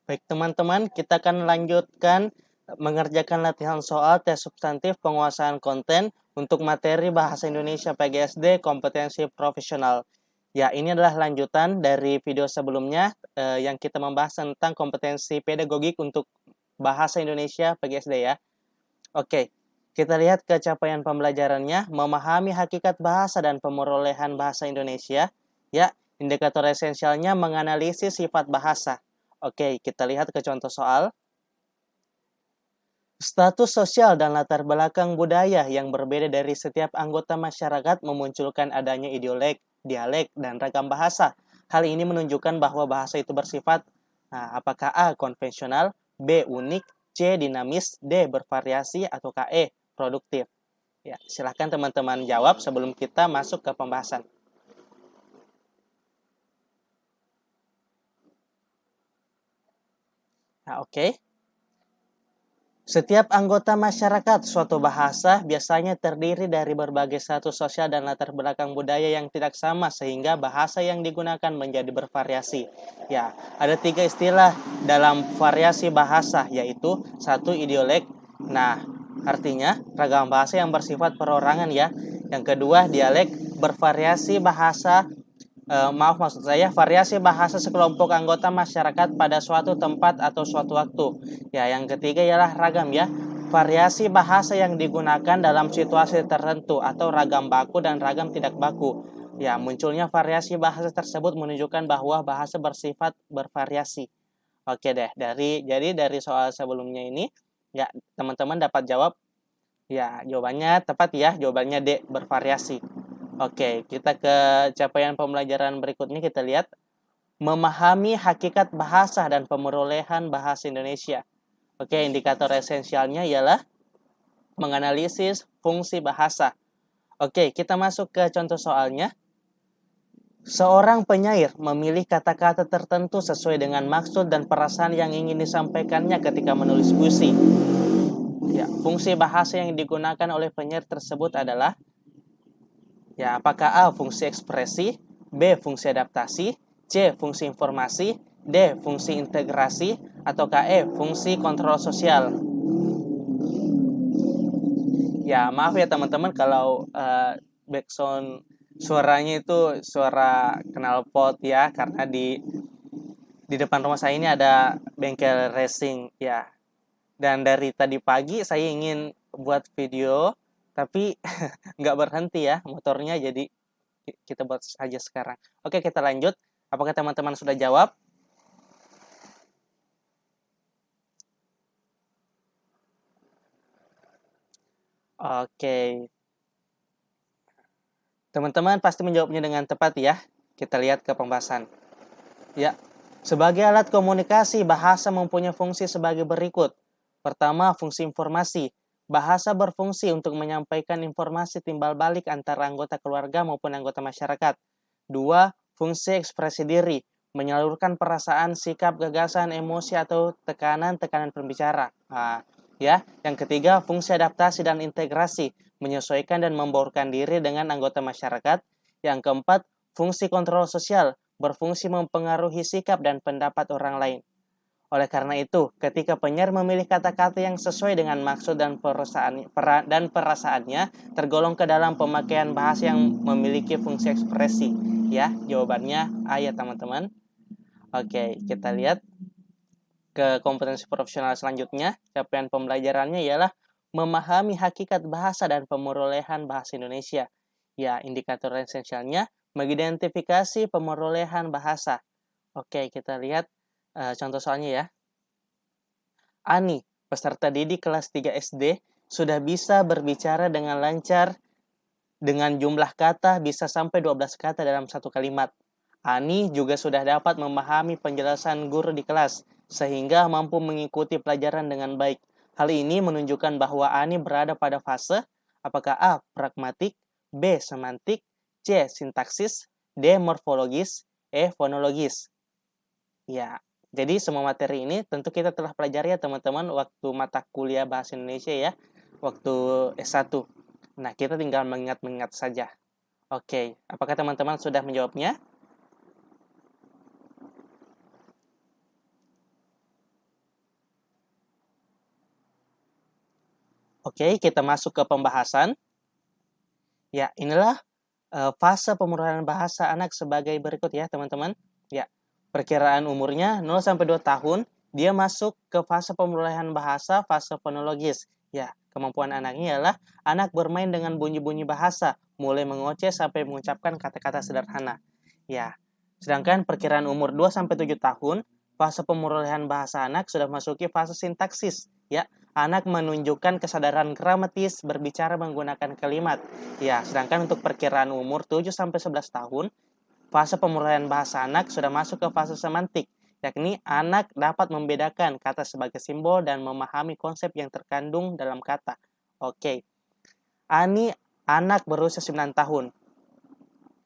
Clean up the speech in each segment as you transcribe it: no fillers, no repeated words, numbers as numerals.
Baik teman-teman, kita akan lanjutkan mengerjakan latihan soal tes substantif penguasaan konten untuk materi Bahasa Indonesia PGSD kompetensi profesional. Ya, ini adalah lanjutan dari video sebelumnya yang kita membahas tentang kompetensi pedagogik untuk Bahasa Indonesia PGSD ya. Oke, kita lihat capaian pembelajarannya, memahami hakikat bahasa dan pemerolehan bahasa Indonesia. Ya, indikator esensialnya menganalisis sifat bahasa. Oke, kita lihat ke contoh soal. Status sosial dan latar belakang budaya yang berbeda dari setiap anggota masyarakat memunculkan adanya idiolek, dialek, dan ragam bahasa. Hal ini menunjukkan bahwa bahasa itu bersifat, apakah A. konvensional, B. unik, C. dinamis, D. bervariasi, atau E. produktif. Ya, silahkan teman-teman jawab sebelum kita masuk ke pembahasan. Nah, oke. Setiap anggota masyarakat suatu bahasa biasanya terdiri dari berbagai status sosial dan latar belakang budaya yang tidak sama sehingga bahasa yang digunakan menjadi bervariasi. Ya, ada 3 istilah dalam variasi bahasa yaitu 1 idiolek. Nah, artinya ragam bahasa yang bersifat perorangan ya. Yang kedua dialek, bervariasi bahasa maksud saya variasi bahasa sekelompok anggota masyarakat pada suatu tempat atau suatu waktu. Ya, yang ketiga ialah ragam ya. Variasi bahasa yang digunakan dalam situasi tertentu atau ragam baku dan ragam tidak baku. Ya, munculnya variasi bahasa tersebut menunjukkan bahwa bahasa bersifat bervariasi. Oke deh, jadi dari soal sebelumnya ini ya teman-teman dapat jawab ya jawabannya tepat ya, jawabannya D, bervariasi. Oke, kita ke capaian pembelajaran berikutnya kita lihat memahami hakikat bahasa dan pemerolehan bahasa Indonesia. Oke, indikator esensialnya ialah menganalisis fungsi bahasa. Oke, kita masuk ke contoh soalnya. Seorang penyair memilih kata-kata tertentu sesuai dengan maksud dan perasaan yang ingin disampaikannya ketika menulis puisi. Ya, fungsi bahasa yang digunakan oleh penyair tersebut adalah ya, apakah A fungsi ekspresi, B fungsi adaptasi, C fungsi informasi, D fungsi integrasi, atau E fungsi kontrol sosial. Ya, maaf ya teman-teman kalau background suaranya itu suara knalpot ya, karena di depan rumah saya ini ada bengkel racing ya. Dan dari tadi pagi saya ingin buat video, tapi nggak berhenti ya motornya, jadi kita buat saja sekarang. Oke, kita lanjut. Apakah teman-teman sudah jawab? Oke. Teman-teman pasti menjawabnya dengan tepat ya. Kita lihat ke pembahasan. Ya. Sebagai alat komunikasi, bahasa mempunyai fungsi sebagai berikut. Pertama, fungsi informasi. Bahasa berfungsi untuk menyampaikan informasi timbal balik antara anggota keluarga maupun anggota masyarakat. Dua, fungsi ekspresi diri. Menyalurkan perasaan, sikap, gagasan, emosi, atau tekanan-tekanan pembicara. Nah, ya. Yang ketiga, fungsi adaptasi dan integrasi. Menyesuaikan dan membaurkan diri dengan anggota masyarakat. Yang keempat, fungsi kontrol sosial berfungsi mempengaruhi sikap dan pendapat orang lain. Oleh karena itu, ketika penyair memilih kata-kata yang sesuai dengan maksud dan perasaannya, tergolong ke dalam pemakaian bahasa yang memiliki fungsi ekspresi. Ya, jawabannya A ya teman-teman. Oke, kita lihat ke kompetensi profesional selanjutnya. Capaian pembelajarannya ialah memahami hakikat bahasa dan pemerolehan bahasa Indonesia. Ya, indikator esensialnya mengidentifikasi pemerolehan bahasa. Oke, kita lihat contoh soalnya ya. Ani, peserta didik kelas 3 SD, sudah bisa berbicara dengan lancar dengan jumlah kata bisa sampai 12 kata dalam satu kalimat. Ani juga sudah dapat memahami penjelasan guru di kelas, sehingga mampu mengikuti pelajaran dengan baik. Hal ini menunjukkan bahwa Ani berada pada fase apakah A. pragmatik, B. semantik, C. sintaksis, D. morfologis, E. fonologis. Ya, jadi semua materi ini tentu kita telah pelajari ya teman-teman waktu mata kuliah Bahasa Indonesia ya, waktu S1. Nah, kita tinggal mengingat-mengingat saja. Oke, apakah teman-teman sudah menjawabnya? Oke, kita masuk ke pembahasan. Ya, inilah fase pemurahan bahasa anak sebagai berikut ya, teman-teman. Ya, perkiraan umurnya 0-2 tahun, dia masuk ke fase pemurahan bahasa, fase fonologis. Ya, kemampuan anaknya ialah anak bermain dengan bunyi-bunyi bahasa, mulai mengoceh sampai mengucapkan kata-kata sederhana. Ya, sedangkan perkiraan umur 2-7 tahun, fase pemurahan bahasa anak sudah masuki fase sintaksis. Ya, anak menunjukkan kesadaran gramatis berbicara menggunakan kalimat. Ya, sedangkan untuk perkiraan umur 7-11 tahun, fase pemurahan bahasa anak sudah masuk ke fase semantik, yakni anak dapat membedakan kata sebagai simbol dan memahami konsep yang terkandung dalam kata. Oke, Ani anak berusia 9 tahun.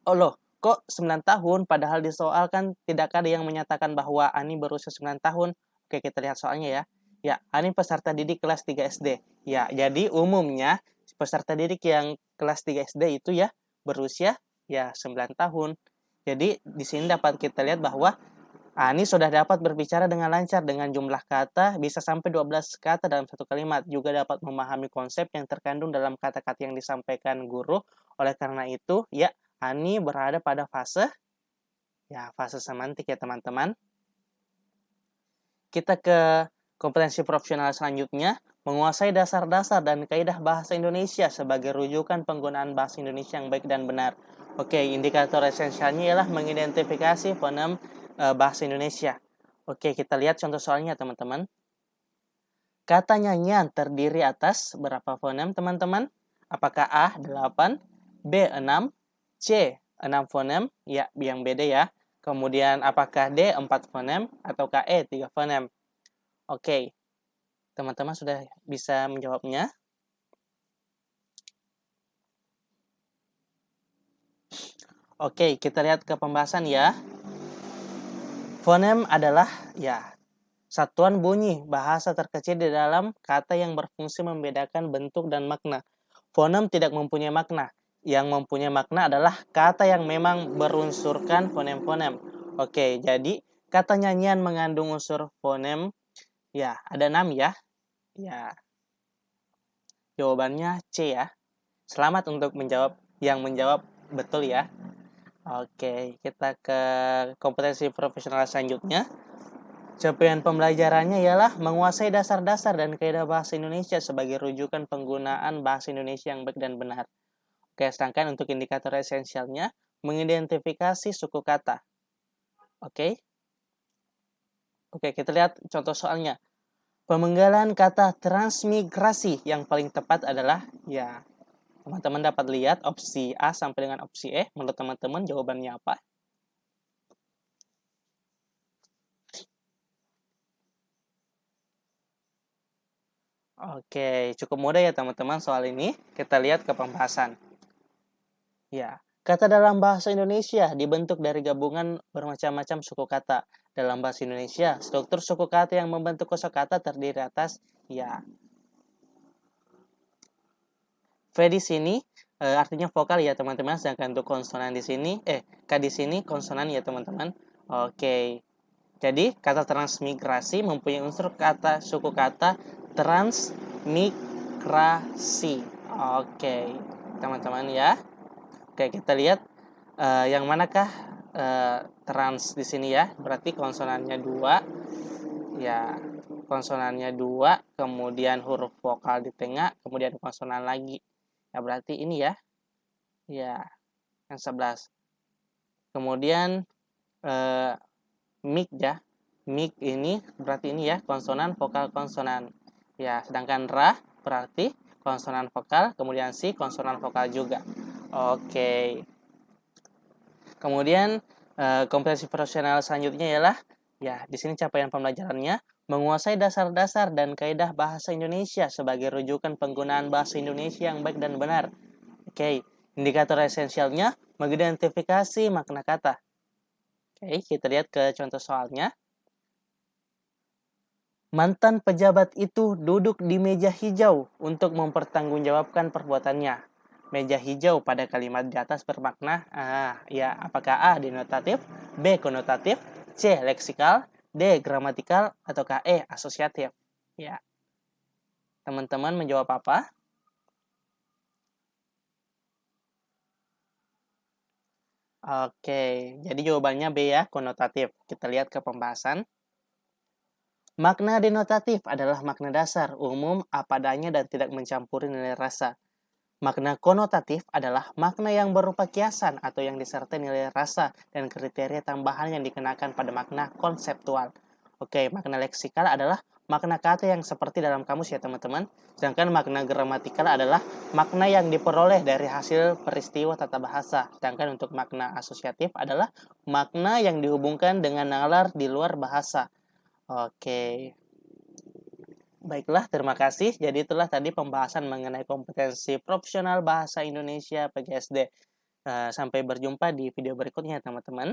Oh loh, kok 9 tahun padahal di soal kan tidak ada yang menyatakan bahwa Ani berusia 9 tahun. Oke, kita lihat soalnya ya. Ya, Ani peserta didik kelas 3 SD. Ya, jadi umumnya peserta didik yang kelas 3 SD itu ya berusia ya 9 tahun. Jadi di sini dapat kita lihat bahwa Ani sudah dapat berbicara dengan lancar dengan jumlah kata bisa sampai 12 kata dalam satu kalimat. Juga dapat memahami konsep yang terkandung dalam kata-kata yang disampaikan guru. Oleh karena itu, ya Ani berada pada fase semantik ya teman-teman. Kita ke kompetensi profesional selanjutnya, menguasai dasar-dasar dan kaidah bahasa Indonesia sebagai rujukan penggunaan bahasa Indonesia yang baik dan benar. Oke, indikator esensialnya ialah mengidentifikasi fonem bahasa Indonesia. Oke, kita lihat contoh soalnya teman-teman. Kata nyanyian terdiri atas berapa fonem teman-teman? Apakah A 8, B 6, C 6 fonem? Ya, yang beda ya. Kemudian apakah D 4 fonem ataukah E 3 fonem? Oke, teman-teman sudah bisa menjawabnya. Oke, kita lihat ke pembahasan ya. Fonem adalah ya satuan bunyi bahasa terkecil di dalam kata yang berfungsi membedakan bentuk dan makna. Fonem tidak mempunyai makna. Yang mempunyai makna adalah kata yang memang berunsurkan fonem-fonem. Oke, jadi kata nyanyian mengandung unsur fonem. Ya, ada 6 ya. Ya, jawabannya C ya. Selamat untuk menjawab betul ya. Oke, kita ke kompetensi profesional selanjutnya. Capaian pembelajarannya ialah menguasai dasar-dasar dan kaidah bahasa Indonesia sebagai rujukan penggunaan bahasa Indonesia yang baik dan benar. Oke, sedangkan untuk indikator esensialnya, mengidentifikasi suku kata. Oke. Oke, kita lihat contoh soalnya. Pemenggalan kata transmigrasi yang paling tepat adalah, ya, teman-teman dapat lihat opsi A sampai dengan opsi E. Menurut teman-teman jawabannya apa? Oke, cukup mudah ya teman-teman soal ini. Kita lihat ke pembahasan. Ya, kata dalam bahasa Indonesia dibentuk dari gabungan bermacam-macam suku kata. Dalam bahasa Indonesia, struktur suku kata yang membentuk kosakata terdiri atas ya. V di sini artinya vokal ya teman-teman, sedangkan untuk konsonan di sini K di sini konsonan ya teman-teman. Oke. Jadi kata transmigrasi mempunyai unsur kata suku kata transmigrasi. Oke, teman-teman ya. Oke, kita lihat yang manakah trans di sini ya. Berarti konsonannya 2. Ya, konsonannya 2, kemudian huruf vokal di tengah, kemudian konsonan lagi. Ya, berarti ini ya. Ya, yang 11. Kemudian mik ya. Mik ini berarti ini ya, konsonan vokal konsonan. Ya, sedangkan ra berarti konsonan vokal, kemudian si konsonan vokal juga. Oke. Kemudian kompetensi profesional selanjutnya ialah ya di sini capaian pembelajarannya menguasai dasar-dasar dan kaidah bahasa Indonesia sebagai rujukan penggunaan bahasa Indonesia yang baik dan benar. Oke, indikator esensialnya mengidentifikasi makna kata. Oke, kita lihat ke contoh soalnya. Mantan pejabat itu duduk di meja hijau untuk mempertanggungjawabkan perbuatannya. Meja hijau pada kalimat di atas bermakna ya, apakah A denotatif, B konotatif, C leksikal, D gramatikal, ataukah E asosiatif? Ya. Teman-teman menjawab apa? Oke, jadi jawabannya B ya, konotatif. Kita lihat ke pembahasan. Makna denotatif adalah makna dasar, umum, apa adanya, dan tidak mencampuri nilai rasa. Makna konotatif adalah makna yang berupa kiasan atau yang disertai nilai rasa dan kriteria tambahan yang dikenakan pada makna konseptual. Oke, makna leksikal adalah makna kata yang seperti dalam kamus ya teman-teman. Sedangkan makna gramatikal adalah makna yang diperoleh dari hasil peristiwa tata bahasa. Sedangkan untuk makna asosiatif adalah makna yang dihubungkan dengan nalar di luar bahasa. Oke, baiklah, terima kasih. Jadi itulah tadi pembahasan mengenai kompetensi profesional bahasa Indonesia PGSD. Sampai berjumpa di video berikutnya, teman-teman.